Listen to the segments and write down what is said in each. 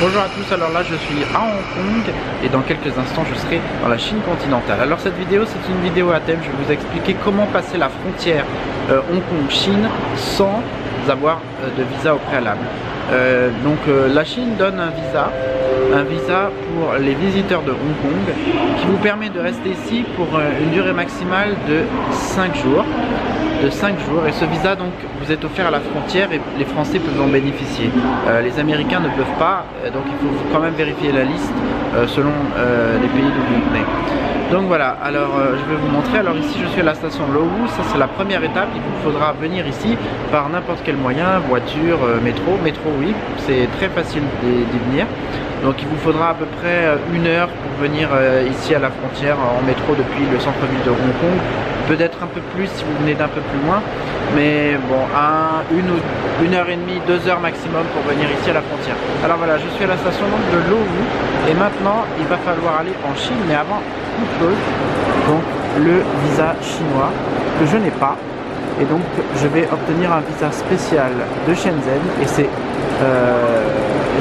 Bonjour à tous, alors là je suis à Hong Kong et dans quelques instants je serai dans la Chine continentale. Alors cette vidéo c'est une vidéo à thème, je vais vous expliquer comment passer la frontière Hong Kong-Chine sans avoir de visa au préalable. La Chine donne un visa pour les visiteurs de Hong Kong qui vous permet de rester ici pour une durée maximale de 5 jours. Et ce visa donc vous est offert à la frontière et les Français peuvent en bénéficier. Les Américains ne peuvent pas, donc il faut quand même vérifier la liste selon les pays d'où vous venez. Donc voilà, alors je vais vous montrer. Alors ici je suis à la station Lowu, ça c'est la première étape. Il vous faudra venir ici par n'importe quel moyen, voiture, métro. Métro oui, c'est très facile d'y venir. Donc il vous faudra à peu près 1 heure pour venir ici à la frontière en métro depuis le centre-ville de Hong Kong. Peut-être un peu plus si vous venez d'un peu plus loin, mais bon, 1 heure et demie, 2 heures maximum pour venir ici à la frontière. Alors voilà, je suis à la station de Lowu et maintenant il va falloir aller en Chine, mais avant toute chose, donc le visa chinois que je n'ai pas, et donc je vais obtenir un visa spécial de Shenzhen et c'est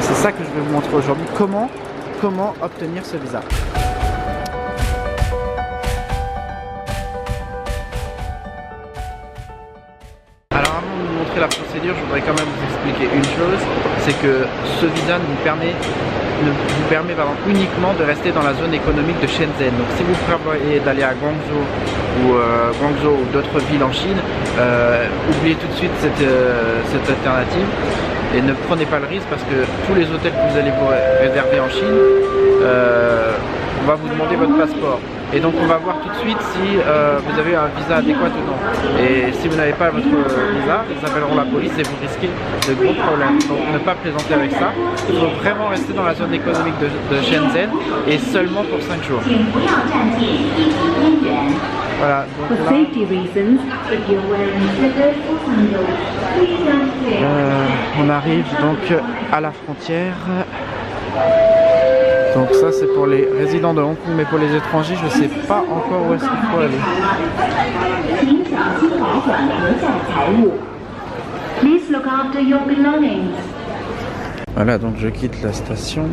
ça que je vais vous montrer aujourd'hui, comment obtenir ce visa. Alors avant de vous montrer la procédure, je voudrais quand même vous expliquer une chose, c'est que ce visa ne vous permet uniquement de rester dans la zone économique de Shenzhen. Donc si vous prévoyez d'aller à Guangzhou ou d'autres villes en Chine, oubliez tout de suite cette alternative et ne prenez pas le risque parce que tous les hôtels que vous allez vous réserver en Chine, on va vous demander votre passeport. Et donc on va voir tout de suite si vous avez un visa adéquat ou non. Et si vous n'avez pas votre visa, ils appelleront la police et vous risquez de gros problèmes. Donc ne pas plaisanter avec ça. Il faut vraiment rester dans la zone économique de Shenzhen et seulement pour 5 jours. Voilà, donc là, on arrive donc à la frontière. Donc ça c'est pour les résidents de Hong Kong, mais pour les étrangers je ne sais pas encore où est-ce qu'il faut aller. Voilà, donc je quitte la station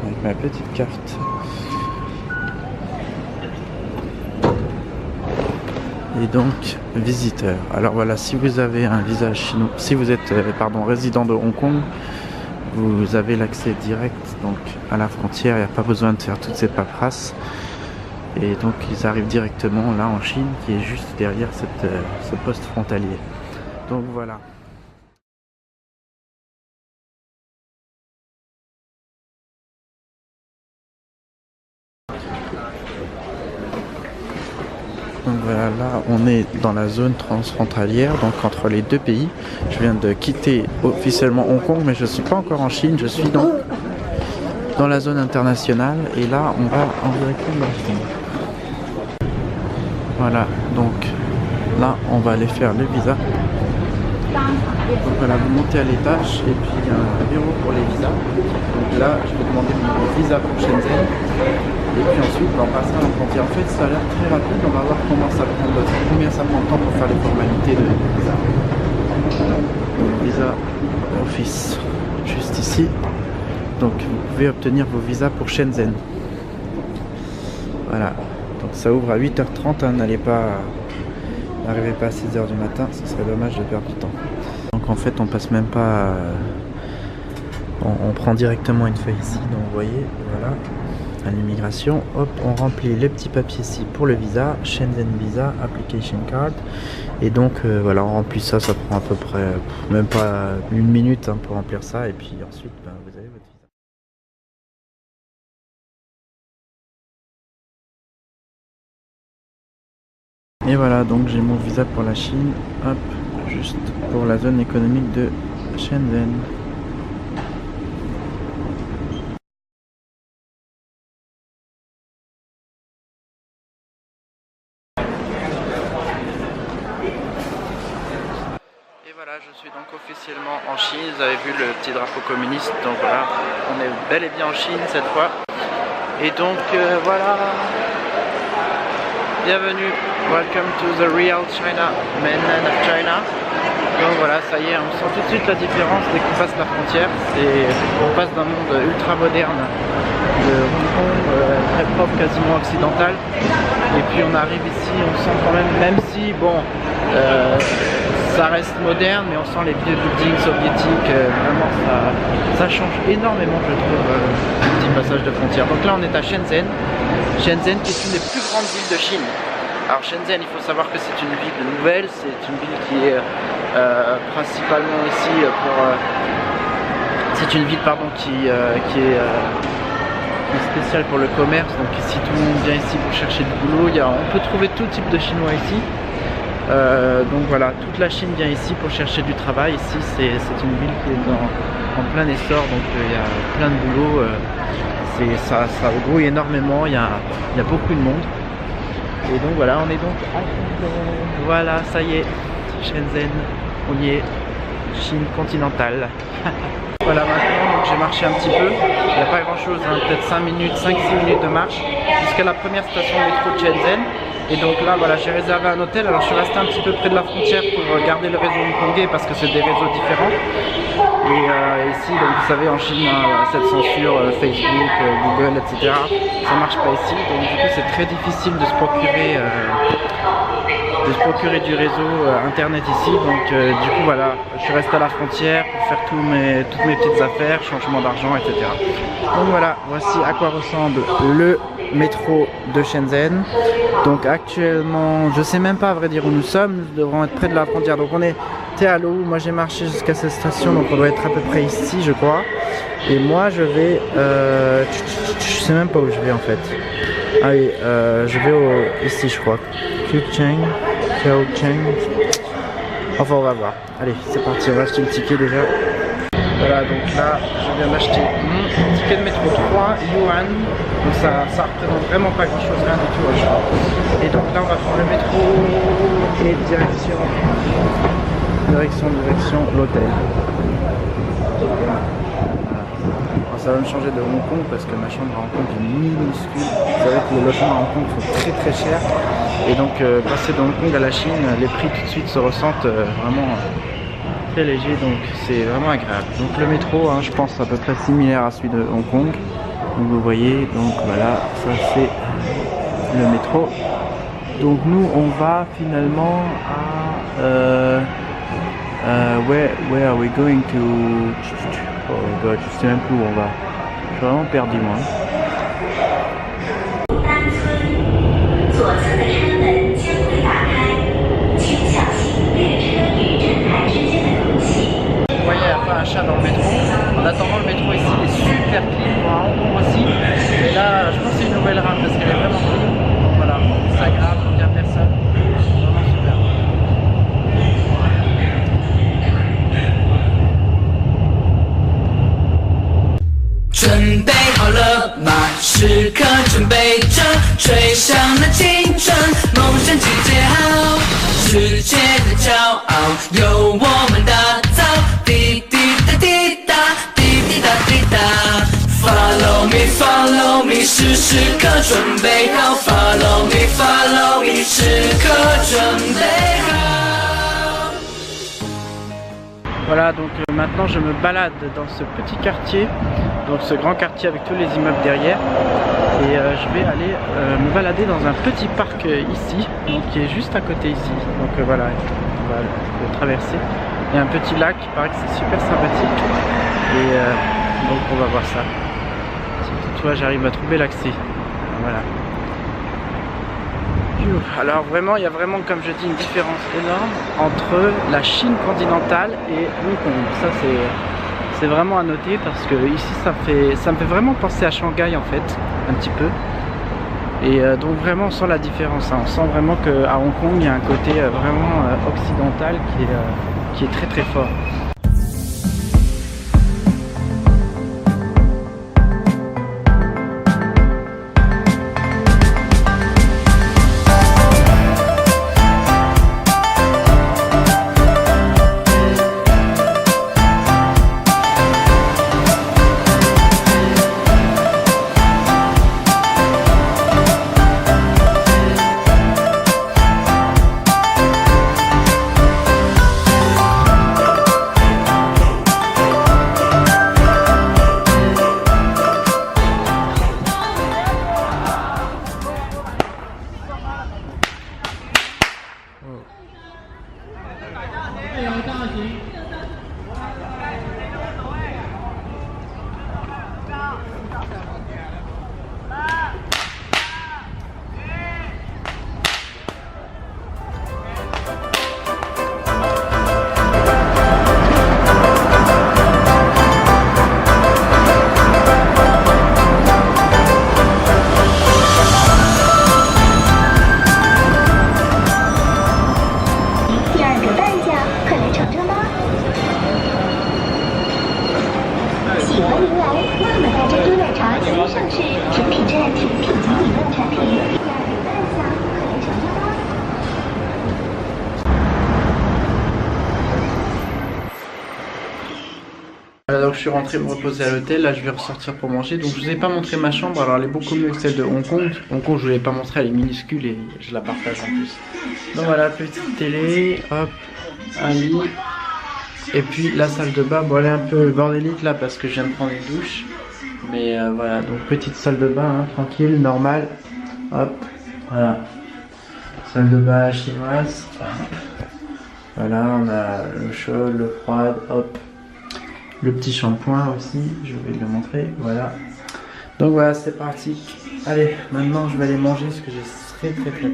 avec ma petite carte. Et donc visiteur. Alors voilà, si vous avez un visa chinois, si vous êtes résident de Hong Kong, vous avez l'accès direct donc à la frontière, il n'y a pas besoin de faire toutes ces paperasses. Et donc ils arrivent directement là en Chine, qui est juste derrière ce poste frontalier. Donc voilà. Donc voilà, là on est dans la zone transfrontalière, donc entre les deux pays. Je viens de quitter officiellement Hong Kong, mais je ne suis pas encore en Chine, je suis donc dans la zone internationale et là on va en direction de la Chine. Voilà, donc là on va aller faire le visa. Donc voilà, vous montez à l'étage et puis il y a un bureau pour les visas. Donc là je vais demander mon visa pour Shenzhen. Et puis ensuite, on passera à la frontière. En fait, ça a l'air très rapide. On va voir combien ça prend de temps pour faire les formalités de visa. Donc, visa office, juste ici. Donc, vous pouvez obtenir vos visas pour Shenzhen. Voilà. Donc, ça ouvre à 8h30. Hein. N'arrivez pas à 6h du matin. Ce serait dommage de perdre du temps. Donc, en fait, on passe même pas. On prend directement une feuille ici. Donc, vous voyez, voilà. À l'immigration, hop, on remplit les petits papiers ici pour le visa, Shenzhen Visa, Application Card, et donc voilà, on remplit ça, ça prend à peu près même pas 1 minute hein, pour remplir ça, et puis ensuite vous avez votre visa. Et voilà, donc j'ai mon visa pour la Chine, hop, juste pour la zone économique de Shenzhen. Voilà, je suis donc officiellement en Chine, vous avez vu le petit drapeau communiste, donc voilà, on est bel et bien en Chine cette fois. Et donc voilà, bienvenue, welcome to the real China, mainland of China. Donc voilà, ça y est, on sent tout de suite la différence dès qu'on passe la frontière. On passe d'un monde ultra moderne de Hong Kong, très propre, quasiment occidental. Et puis on arrive ici, on sent quand même si bon, ça reste moderne, mais on sent les vieux buildings soviétiques, vraiment ça change énormément, je trouve, le petit passage de frontière. Donc là on est à Shenzhen, Shenzhen qui est une des plus grandes villes de Chine. Alors Shenzhen, il faut savoir que c'est une ville nouvelle, c'est une ville qui est principalement ici pour... c'est une ville pardon, qui est spéciale pour le commerce, donc ici tout le monde vient ici pour chercher du boulot. On peut trouver tout type de Chinois ici. Donc voilà, toute la Chine vient ici pour chercher du travail. Ici c'est une ville qui est en plein essor, donc il y a plein de boulot. Ça grouille énormément, il y a beaucoup de monde. Et donc voilà, on est donc à Shenzhen. Voilà, ça y est, Shenzhen, on y est, Chine continentale. Voilà, maintenant j'ai marché un petit peu, il n'y a pas grand chose, hein, peut-être 5-6 minutes de marche jusqu'à la première station de métro de Shenzhen. Et donc là voilà, j'ai réservé un hôtel, alors je suis resté un petit peu près de la frontière pour garder le réseau hongkongais parce que c'est des réseaux différents. Et ici, donc vous savez, en Chine, cette censure, Facebook, Google, etc., ça marche pas ici, donc du coup c'est très difficile de se procurer du réseau internet ici. Donc du coup voilà, je suis resté à la frontière pour faire toutes mes petites affaires, changement d'argent, etc. Donc voilà, voici à quoi ressemble le métro de Shenzhen. Donc actuellement, je sais même pas à vrai dire où nous sommes, nous devrons être près de la frontière. Donc on est à l'eau, moi j'ai marché jusqu'à cette station, donc on doit être à peu près ici je crois. Et moi je vais, je sais même pas où je vais en fait. Ah oui, je vais ici je crois. Kiaocheng. Enfin on va voir. Allez, c'est parti, on va acheter le ticket déjà. Voilà, donc là je viens d'acheter mon ticket de métro 3 yuan. Donc ça représente vraiment pas grand chose, rien du tout je crois. Et donc là on va prendre le métro et direction l'hôtel. Voilà. Alors, ça va me changer de Hong Kong parce que ma chambre à Hong Kong est minuscule. Vous savez que les logements à Hong Kong sont très très chers. Et donc passer de Hong Kong à la Chine, les prix tout de suite se ressentent vraiment très légers, donc c'est vraiment agréable. Donc le métro, hein, je pense à peu près similaire à celui de Hong Kong. Donc vous voyez, donc voilà, ça c'est le métro. Donc nous on va finalement à where are we going to? Oh my god, je sais même plus où on va. Je suis vraiment perdu moi. Vous voyez, il n'y a pas un chat dans le métro. En attendant, le métro ici est super clean, à Hong Kong aussi. Et là, je pense que c'est une nouvelle rame parce qu'elle est vraiment clean. Donc voilà, c'est agréable, il n'y a personne. Vraiment super. 准备好了吗？时刻准备着，吹响了青春，梦想集结好，世界的骄傲由我们打造，滴滴答滴答，滴滴答滴答。Follow me, follow me， 时刻准备好。Follow me, follow me， 时刻准备好。 Voilà, donc maintenant je me balade dans ce petit quartier, donc ce grand quartier avec tous les immeubles derrière, et je vais aller me balader dans un petit parc ici, donc qui est juste à côté ici. Donc voilà, on va le traverser. Il y a un petit lac, il paraît que c'est super sympathique, et donc on va voir ça. Si toutefois j'arrive à trouver l'accès, voilà. Alors vraiment, il y a vraiment, comme je dis, une différence énorme entre la Chine continentale et Hong Kong. Ça c'est vraiment à noter parce que ici ça me fait vraiment penser à Shanghai en fait, un petit peu. Et donc vraiment on sent la différence, hein. On sent vraiment qu'à Hong Kong il y a un côté vraiment occidental qui est très très fort. 喜欢您来，辣么大珍珠奶茶新上市，甜品站甜品及饮料产品，第二个半价，快来尝尝吧。 Alors je suis rentré me reposer à l'hôtel, là je vais ressortir pour manger. Donc je vous ai pas montré ma chambre, alors elle est beaucoup mieux que celle de Hong Kong. Hong Kong je vous l'ai pas montré, elle est minuscule et je la partage en plus. Donc voilà, petite télé, hop, un lit. Et puis la salle de bain, bon elle est un peu bordélique là parce que je viens de prendre une douche. Mais voilà, donc petite salle de bain, hein, tranquille, normale. Hop, voilà. Salle de bain chinoise. Voilà, on a l'eau chaude, l'eau froide, hop. Le petit shampoing aussi, je vais le montrer, voilà. Donc voilà, c'est parti. Allez, maintenant je vais aller manger parce que j'ai très faim.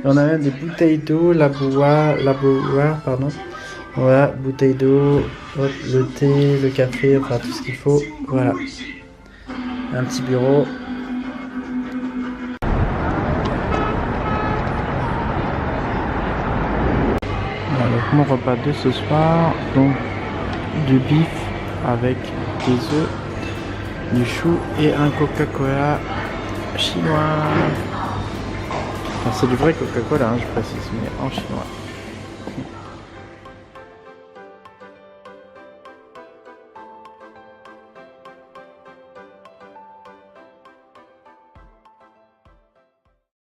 On a même des bouteilles d'eau, la boire, pardon. Voilà, bouteille d'eau, le thé, le café, enfin tout ce qu'il faut. Voilà. Un petit bureau. Voilà, donc mon repas de ce soir, donc du bif avec des œufs, du chou et un Coca-Cola chinois. Enfin, c'est du vrai Coca-Cola, hein, je précise, mais en chinois.